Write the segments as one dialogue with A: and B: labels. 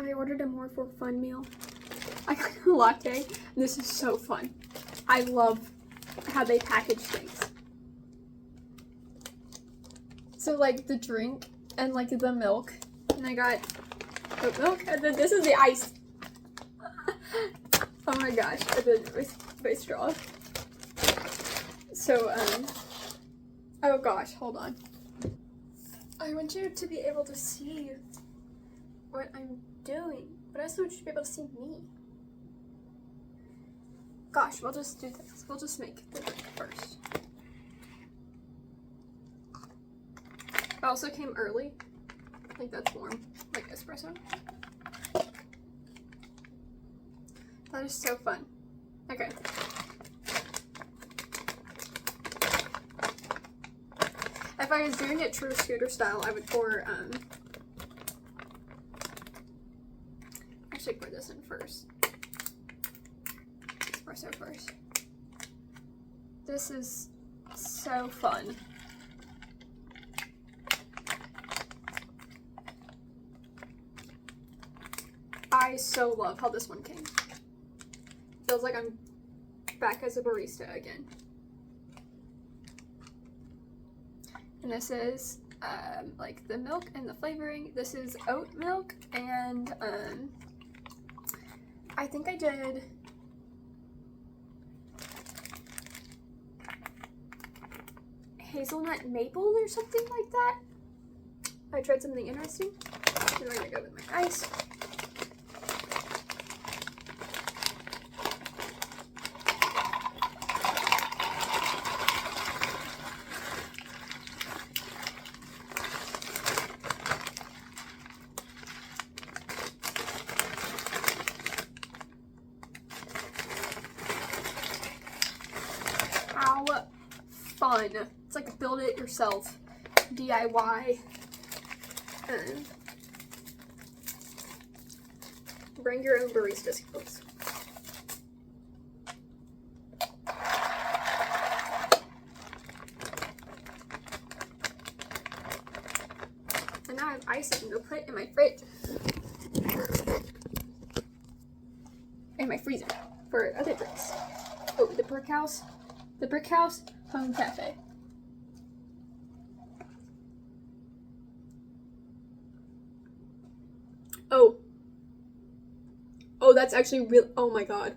A: I ordered a more for fun meal. I got a latte. This is so fun. I love how they package things. So like the drink and like the milk. And I got oat milk. And then this is the ice. Oh my gosh. And then my straw. So, oh gosh, hold on. I want you to be able to see what I'm doing, but I also want you to be able to see me. Gosh, we'll just do this. We'll just make the drink first. It also came early. I think that's warm, like espresso. That is so fun. Okay. If I was doing it true scooter style, I would pour, actually pour this in first. Espresso first. This is so fun. I so love how this one came. Feels like I'm back as a barista again. And this is like the milk and the flavoring. This is oat milk and I think I did hazelnut maple or something like that. I tried something interesting. And we're gonna go with my ice. How fun. It's like build it yourself. DIY. Bring your own barista skills. And now I have ice I can go put in my fridge. In my freezer for other drinks. Oh, the Brick House. The Brick House Home Cafe. Oh. Oh, that's actually real. Oh my god.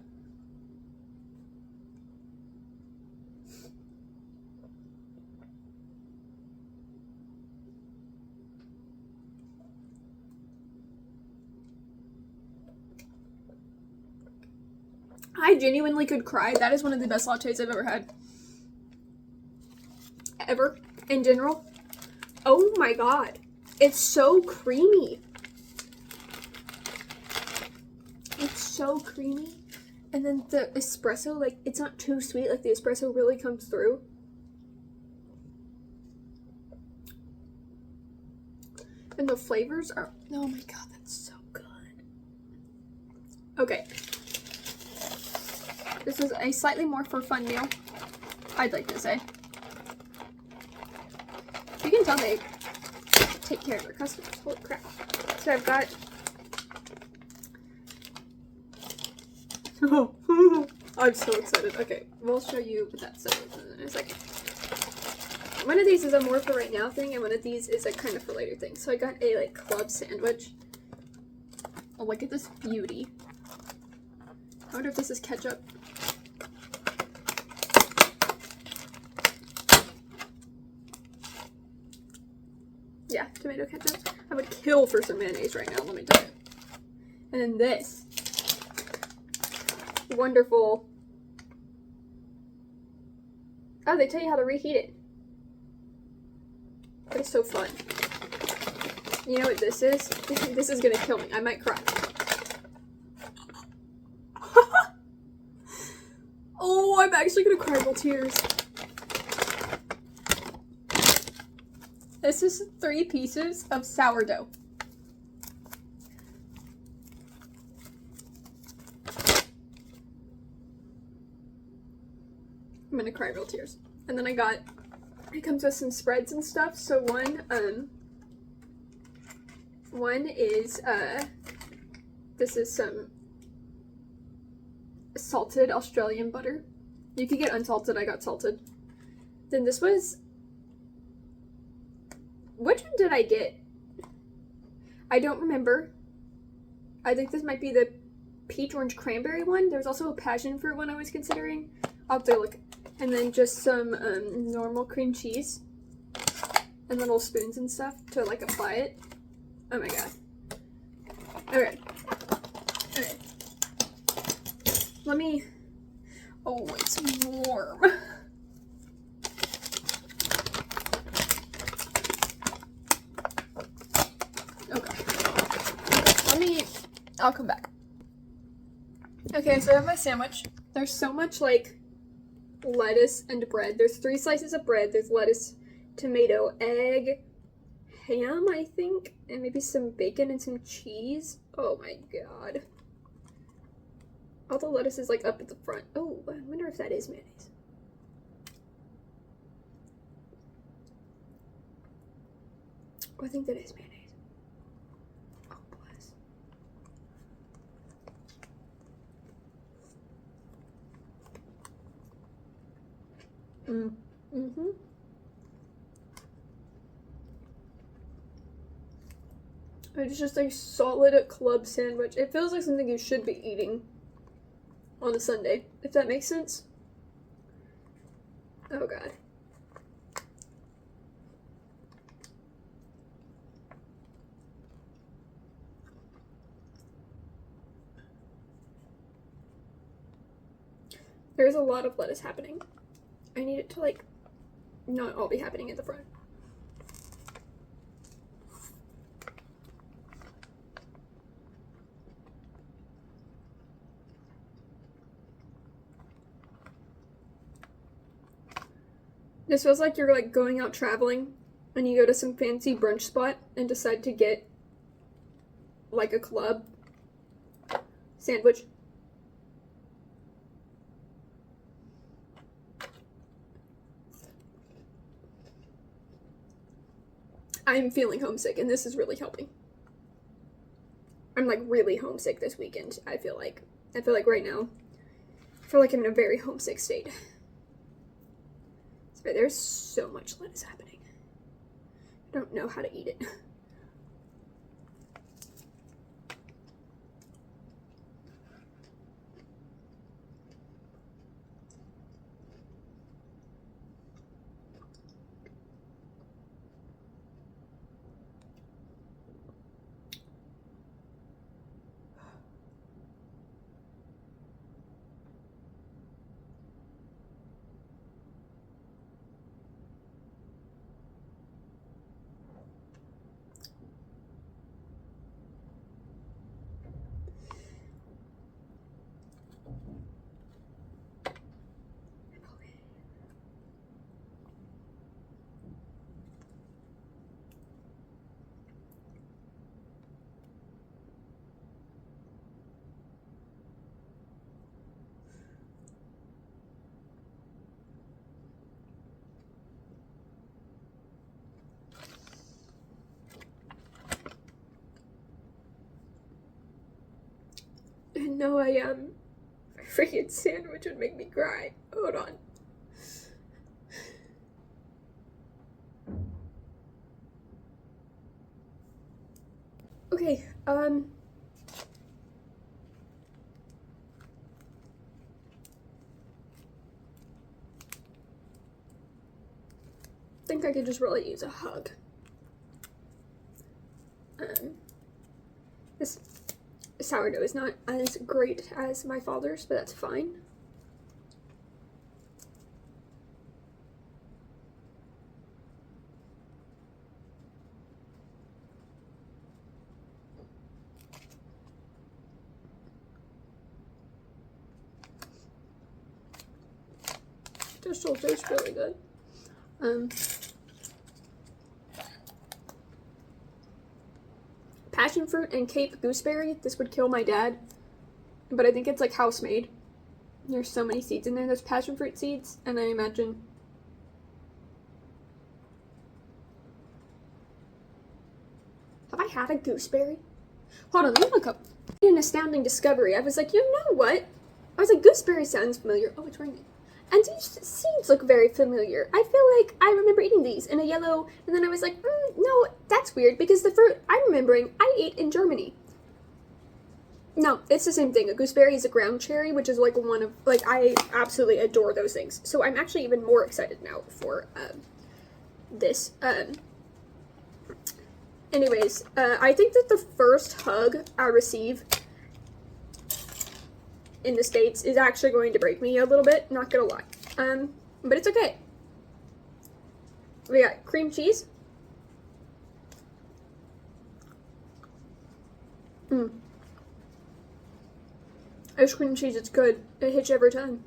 A: I genuinely could cry. That is one of the best lattes I've ever had. Ever. In general. Oh my god. It's so creamy. It's so creamy. And then the espresso, like, it's not too sweet. Like, the espresso really comes through. And the flavors are, oh my god, that's so good. Okay. This is a slightly more for fun meal, I'd like to say. You can tell they take care of their customers. Holy crap. So I've got... Oh, I'm so excited. Okay, we'll show you what that says in a second. One of these is a more for right now thing, and one of these is a kind of for later thing. So I got a like club sandwich. Oh, look at this beauty. I wonder if this is ketchup. Yeah, tomato ketchup. I would kill for some mayonnaise right now, let me tell you. And then this. Wonderful. Oh, they tell you how to reheat it. That is so fun. You know what this is? This is gonna kill me. I might cry. Oh, I'm actually gonna cry real tears. This is 3 pieces of sourdough. I'm gonna cry real tears. And then I got, it comes with some spreads and stuff. So one is This is some salted Australian butter. You could get unsalted, I got salted. Then this was... Which one did I get? I don't remember. I think this might be the peach orange cranberry one. There's also a passion fruit one I was considering. I'll have to look. And then just some normal cream cheese. And little spoons and stuff to like apply it. Oh my god. Okay. Okay. Let me... Oh, it's warm. Okay. I'll come back. Okay, so I have my sandwich. There's so much like lettuce and bread. There's 3 slices of bread. There's lettuce, tomato, egg, ham, I think, and maybe some bacon and some cheese. Oh my god. All the lettuce is like up at the front. Oh, I wonder if that is mayonnaise. Oh, I think that is mayonnaise. Oh, bless. Mm-hmm. It's just a solid club sandwich. It feels like something you should be eating on a Sunday, if that makes sense. Oh god. There's a lot of lettuce happening. I need it to like not all be happening at the front. This feels like you're like going out traveling and you go to some fancy brunch spot and decide to get like a club sandwich. I'm feeling homesick and this is really helping. I'm like really homesick this weekend, I feel like. I feel like right now, I feel like I'm in a very homesick state. There's so much lettuce happening. I don't know how to eat it. No, a freaking sandwich would make me cry. Hold on. Okay, I think I could just really use a hug. This sourdough is not as great as my father's, but that's fine. This still tastes really good. Passion fruit and Cape gooseberry. This would kill my dad, but I think it's like house made. There's so many seeds in there. There's passion fruit seeds, and I imagine have I had a gooseberry? Hold on, let me look up. an astounding discovery. I was like, you know what? I was like, gooseberry sounds familiar. Oh, it's raining. And these seeds look very familiar. I feel like I remember eating these in a yellow, and then I was like, no, that's weird, because the fruit I'm remembering I ate in Germany. No, it's the same thing. A gooseberry is a ground cherry, which is like one of, like, I absolutely adore those things. So I'm actually even more excited now for this. Anyways, I think that the first hug I receive in the States is actually going to break me a little bit, not gonna lie. But it's okay. We got cream cheese. Ice cream cheese, it's good. It hits you every time.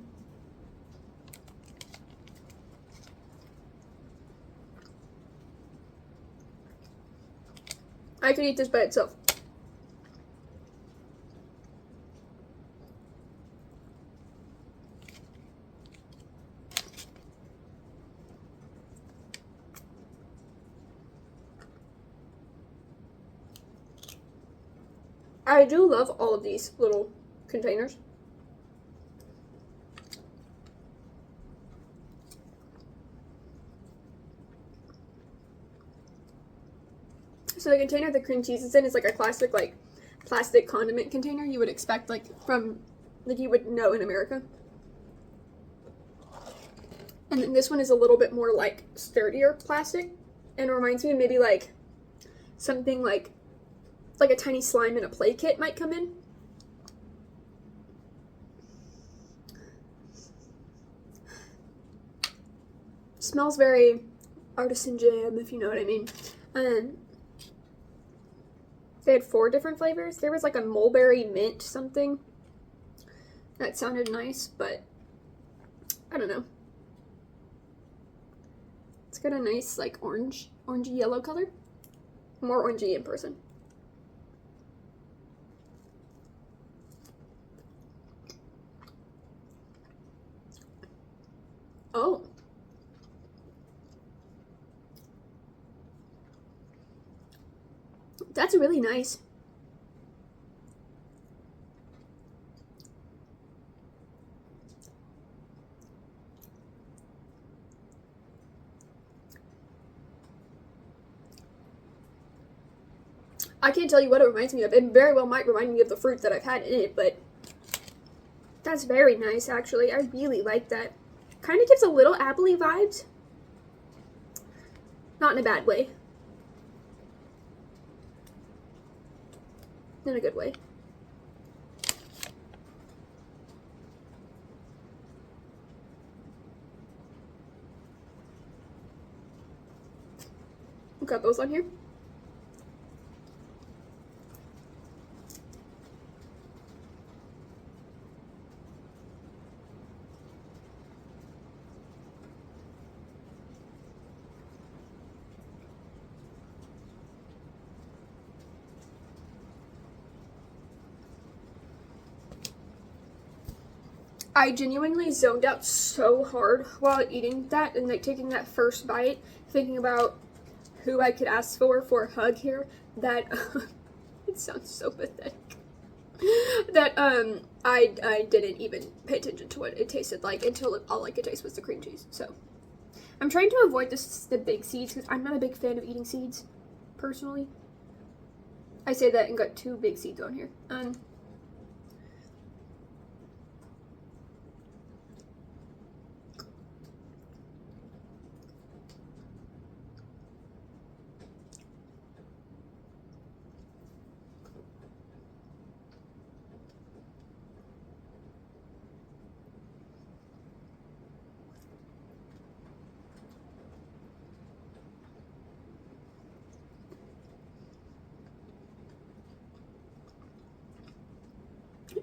A: I could eat this by itself. I do love all of these little containers. So the container the cream cheese is in is like a classic, like, plastic condiment container you would expect, like, from, like, you would know in America. And then this one is a little bit more, like, sturdier plastic, and reminds me of maybe, like, something like a tiny slime in a play kit might come in. Smells very artisan jam, if you know what I mean. They had 4 different flavors. There was like a mulberry mint something. That sounded nice, but I don't know. It's got a nice, like, orangey yellow color. More orangey in person. Oh. That's really nice. I can't tell you what it reminds me of. It very well might remind me of the fruit that I've had in it, but that's very nice, actually. I really like that. Kind of gives a little apple-y vibes. Not in a bad way. In a good way. Got those on here. I genuinely zoned out so hard while eating that and, like, taking that first bite, thinking about who I could ask for a hug here, that it sounds so pathetic. That I didn't even pay attention to what it tasted like until all I could taste was the cream cheese. So I'm trying to avoid the big seeds because I'm not a big fan of eating seeds, personally. I say that and got 2 big seeds on here.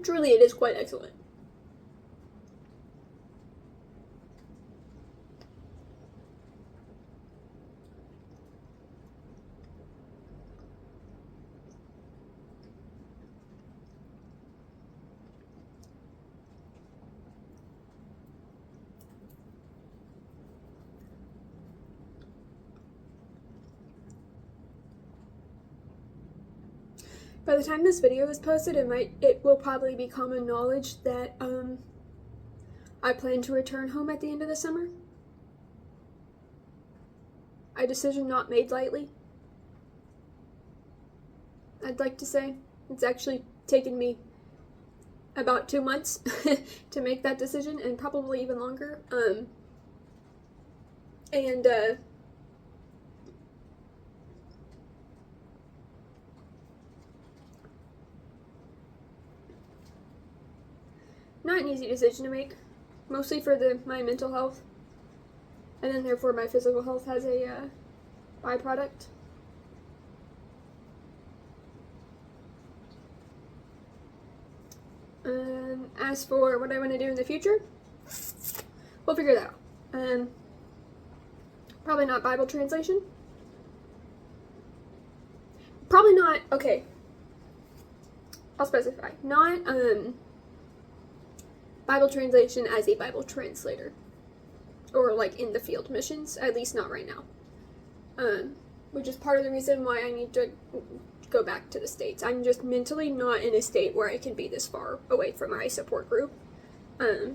A: Truly, it is quite excellent. By the time this video is posted, it will probably be common knowledge that I plan to return home at the end of the summer. A decision not made lightly, I'd like to say. It's actually taken me about 2 months to make that decision, and probably even longer. Not an easy decision to make, mostly for my mental health, and then therefore my physical health has a byproduct. As for what I want to do in the future, we'll figure that out. Probably not Bible translation. Probably not, okay, I'll specify, not Bible translation as a Bible translator, or like in the field missions, at least not right now, which is part of the reason why I need to go back to the States. I'm just mentally not in a state where I can be this far away from my support group. My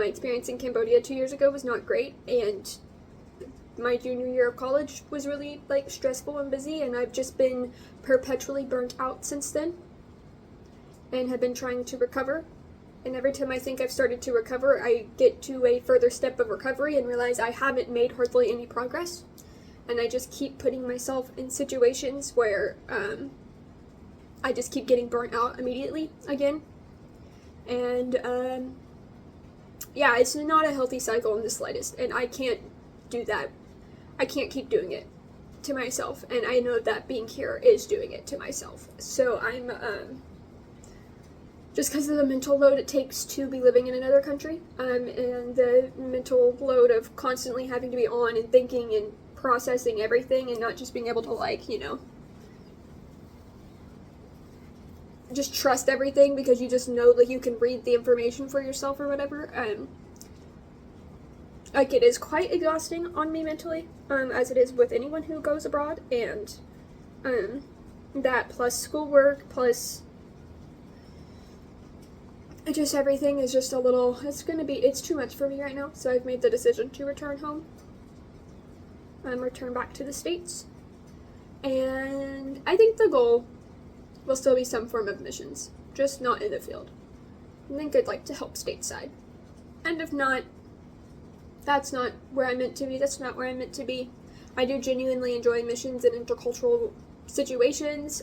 A: experience in Cambodia 2 years ago was not great, and my junior year of college was really stressful and busy, and I've just been perpetually burnt out since then, and have been trying to recover. And every time I think I've started to recover, I get to a further step of recovery and realize I haven't made hardly any progress. And I just keep putting myself in situations where I just keep getting burnt out immediately again. And it's not a healthy cycle in the slightest, and I can't do that. I can't keep doing it to myself, and I know that being here is doing it to myself. So I'm just because of the mental load it takes to be living in another country, and the mental load of constantly having to be on and thinking and processing everything, and not just being able to just trust everything because you just know that you can read the information for yourself or whatever. It is quite exhausting on me mentally, as it is with anyone who goes abroad, and that plus schoolwork plus just everything is just a little, it's too much for me right now. So I've made the decision to return home, return back to the States, and I think the goal will still be some form of missions, just not in the field. I think I'd like to help stateside, and if not, that's not where I'm meant to be. That's not where I'm meant to be. I do genuinely enjoy missions and intercultural situations,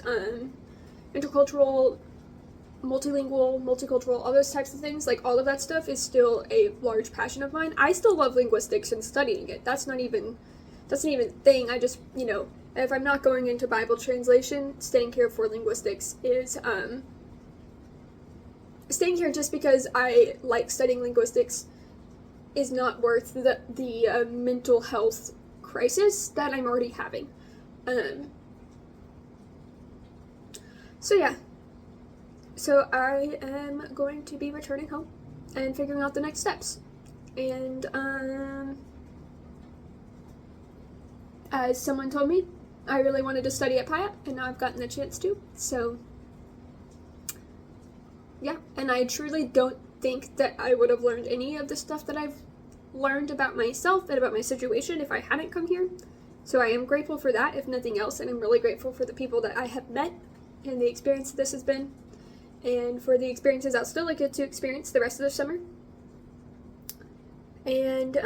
A: intercultural, multilingual, multicultural, all those types of things. All of that stuff is still a large passion of mine. I still love linguistics and studying it. That's not even a thing. I just, if I'm not going into Bible translation, staying here for linguistics is, staying here just because I like studying linguistics is not worth the mental health crisis that I'm already having. So I am going to be returning home and figuring out the next steps. And, as someone told me, I really wanted to study at PIAP, and now I've gotten the chance to, so, yeah. And I truly don't think that I would have learned any of the stuff that I've learned about myself and about my situation if I hadn't come here. So I am grateful for that, if nothing else, and I'm really grateful for the people that I have met and the experience that this has been, and for the experiences I'll still get to experience the rest of the summer. And,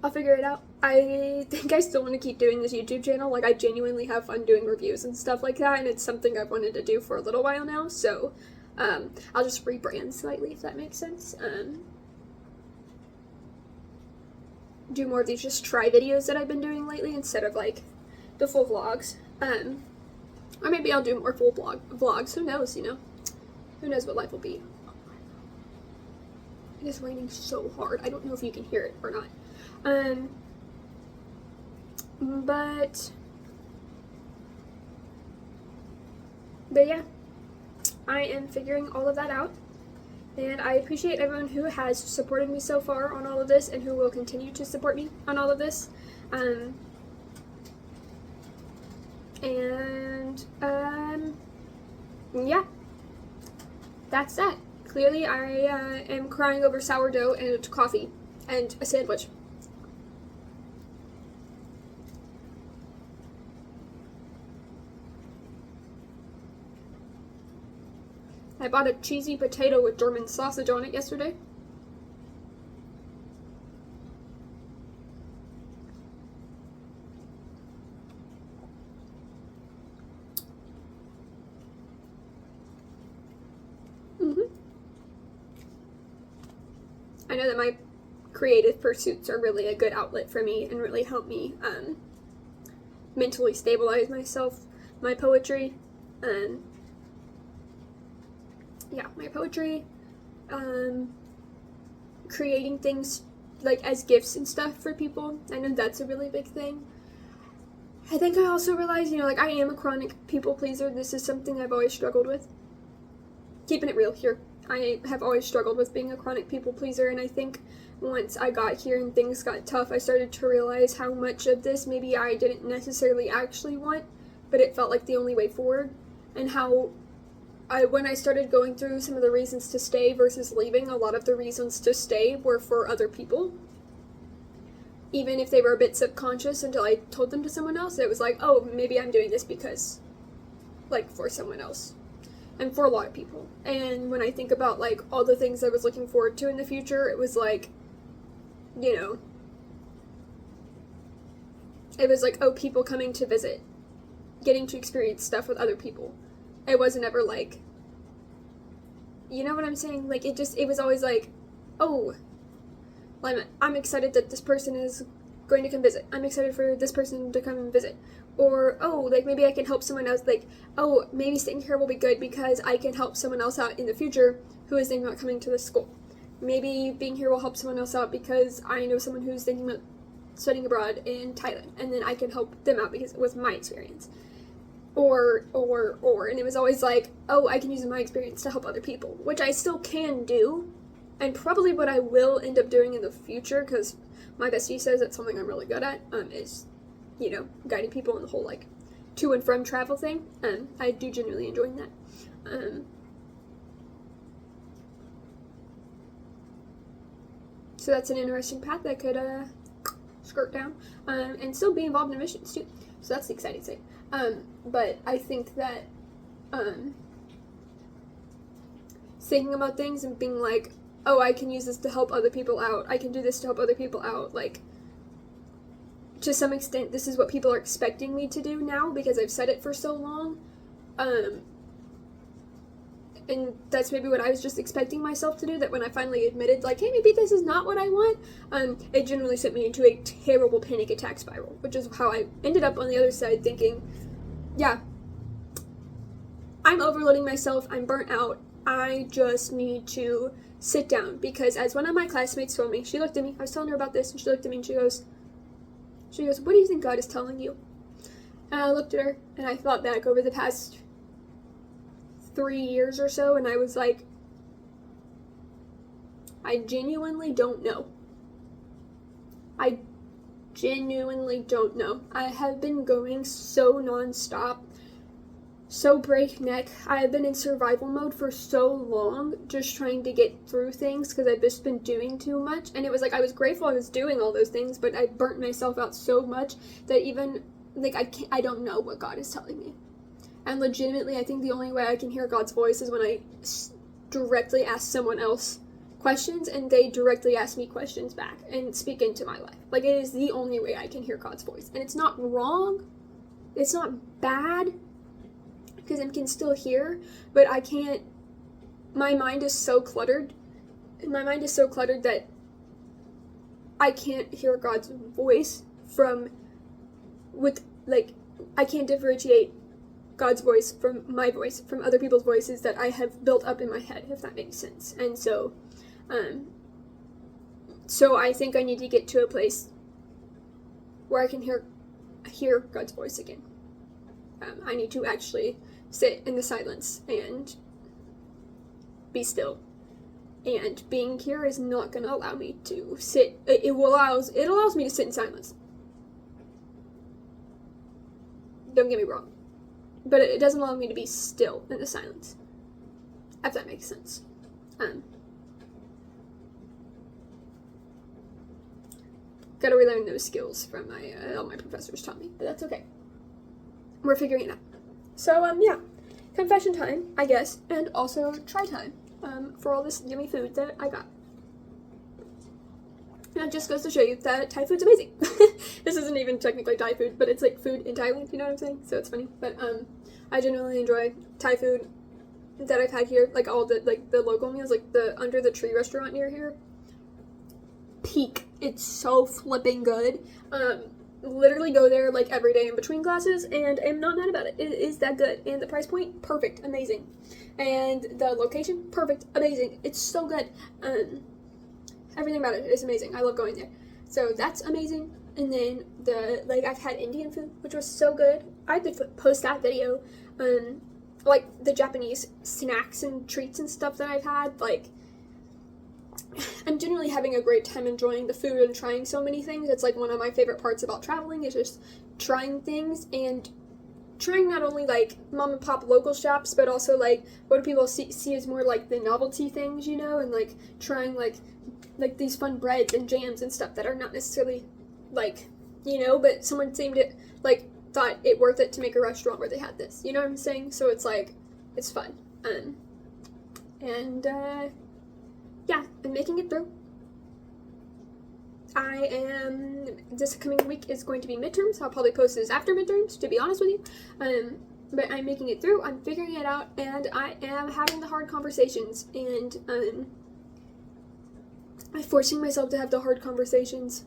A: I'll figure it out. I think I still want to keep doing this YouTube channel. I genuinely have fun doing reviews and stuff like that, and it's something I've wanted to do for a little while now, so I'll just rebrand slightly, if that makes sense. Do more of these just try videos that I've been doing lately instead of the full vlogs. Or maybe I'll do more full vlogs. Who knows, Who knows what life will be. It is raining so hard. I don't know if you can hear it or not. But yeah, I am figuring all of that out, and I appreciate everyone who has supported me so far on all of this and who will continue to support me on all of this. And, yeah, that's that. Clearly, I am crying over sourdough and coffee and a sandwich. I bought a cheesy potato with German sausage on it yesterday. I know that my creative pursuits are really a good outlet for me and really help me mentally stabilize myself. My poetry, my poetry, creating things like as gifts and stuff for people. I know that's a really big thing. I think I also realized, like I am a chronic people pleaser. This is something I've always struggled with. Keeping it real here. I have always struggled with being a chronic people pleaser, and I think once I got here and things got tough, I started to realize how much of this maybe I didn't necessarily actually want, but it felt like the only way forward, and how when I started going through some of the reasons to stay versus leaving, a lot of the reasons to stay were for other people. Even if they were a bit subconscious until I told them to someone else, it was like, oh, maybe I'm doing this because, like, for someone else. And for a lot of people. And when I think about, like, all the things I was looking forward to in the future, it was like, it was like, oh, people coming to visit, getting to experience stuff with other people. It wasn't ever like, you know what I'm saying? Like, it was always like, oh, I'm excited that this person is going to come visit. I'm excited for this person to come and visit. Or, oh, like, maybe I can help someone else. Like, oh, maybe staying here will be good because I can help someone else out in the future who is thinking about coming to this school. Maybe being here will help someone else out because I know someone who's thinking about studying abroad in Thailand, and then I can help them out because it was my experience. Or, and it was always like, oh, I can use my experience to help other people, which I still can do, and probably what I will end up doing in the future, because my bestie says that's something I'm really good at, is, guiding people in the whole, like, to and from travel thing. I do genuinely enjoy that. So that's an interesting path that I could skirt down, and still be involved in missions too. So that's the exciting thing. But I think that thinking about things and being like, oh, I can use this to help other people out. I can do this to help other people out. Like, to some extent, this is what people are expecting me to do now because I've said it for so long. And that's maybe what I was just expecting myself to do, that when I finally admitted, like, hey, maybe this is not what I want, it generally sent me into a terrible panic attack spiral, which is how I ended up on the other side thinking, yeah, I'm overloading myself, I'm burnt out, I just need to sit down, because as one of my classmates told me, she looked at me, I was telling her about this, and she looked at me and she goes, what do you think God is telling you? And I looked at her, and I thought back over the past 3 years or so, and I was like, I genuinely don't know. I genuinely don't know. I have been going so nonstop, so breakneck. I have been in survival mode for so long, just trying to get through things because I've just been doing too much. And it was like, I was grateful I was doing all those things, but I burnt myself out so much that even, like, I don't know what God is telling me. And legitimately, I think the only way I can hear God's voice is when I directly ask someone else questions and they directly ask me questions back and speak into my life. Like, it is the only way I can hear God's voice. And it's not wrong. It's not bad, because I can still hear, but I can't, my mind is so cluttered. My mind is so cluttered that I can't hear God's voice I can't differentiate God's voice from my voice, from other people's voices that I have built up in my head, if that makes sense. And so I think I need to get to a place where I can hear God's voice again. I need to actually sit in the silence and be still. And being here is not going to allow me to sit. It allows me to sit in silence. don't get me wrong. But it doesn't allow me to be still in the silence. If that makes sense. Gotta relearn those skills from all my professors taught me, but that's okay. We're figuring it out. So, yeah. Confession time, I guess, and also try time, for all this yummy food that I got. And it just goes to show you that Thai food's amazing. This isn't even technically Thai food, but it's like food in Thailand, you know what I'm saying? So it's funny. But, I genuinely enjoy Thai food that I've had here, like all the, like, the local meals, like the Under the Tree restaurant near here. Peak. It's so flipping good. Literally go there like every day in between classes, and I'm not mad about it. It is that good. And the price point, perfect, amazing. And the location, perfect, amazing. It's so good. Everything about it is amazing. I love going there. So that's amazing. And then I've had Indian food, which was so good. I had to post that video. Like the Japanese snacks and treats and stuff that I've had, like, I'm generally having a great time enjoying the food and trying so many things. It's like one of my favorite parts about traveling is just trying things and trying not only like mom and pop local shops, but also like what do people see as more like the novelty things, you know, and like trying like these fun breads and jams and stuff that are not necessarily like, you know, but someone seemed it like thought it worth it to make a restaurant where they had this, you know what I'm saying? So it's like, it's fun. Yeah, I'm making it through. This coming week is going to be midterms. I'll probably post this after midterms, to be honest with you. But I'm making it through, I'm figuring it out, and I am having the hard conversations, and, I'm forcing myself to have the hard conversations,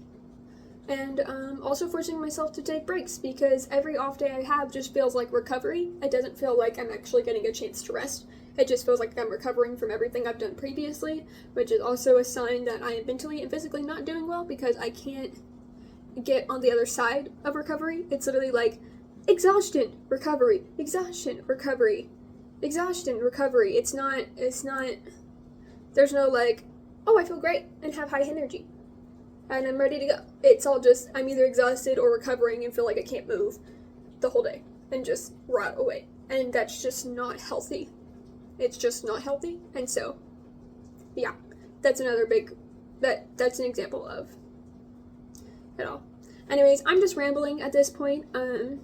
A: and, also forcing myself to take breaks, because every off day I have just feels like recovery. It doesn't feel like I'm actually getting a chance to rest. It just feels like I'm recovering from everything I've done previously, which is also a sign that I am mentally and physically not doing well, because I can't get on the other side of recovery. It's literally like exhaustion, recovery, exhaustion, recovery, exhaustion, recovery. It's not, there's no like, oh, I feel great and have high energy and I'm ready to go. It's all just, I'm either exhausted or recovering and feel like I can't move the whole day and just rot away. And that's just not healthy. It's just not healthy. And so, yeah, that's another big, that's an example of it all. Anyways, I'm just rambling at this point. I'm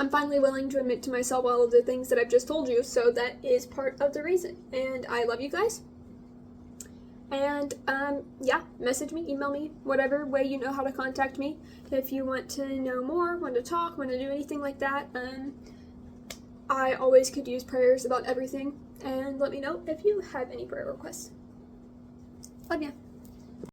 A: finally willing to admit to myself all of the things that I've just told you, so that is part of the reason. And I love you guys. And, yeah, message me, email me, whatever way you know how to contact me. If you want to know more, want to talk, want to do anything like that, I always could use prayers about everything, and let me know if you have any prayer requests. Love ya.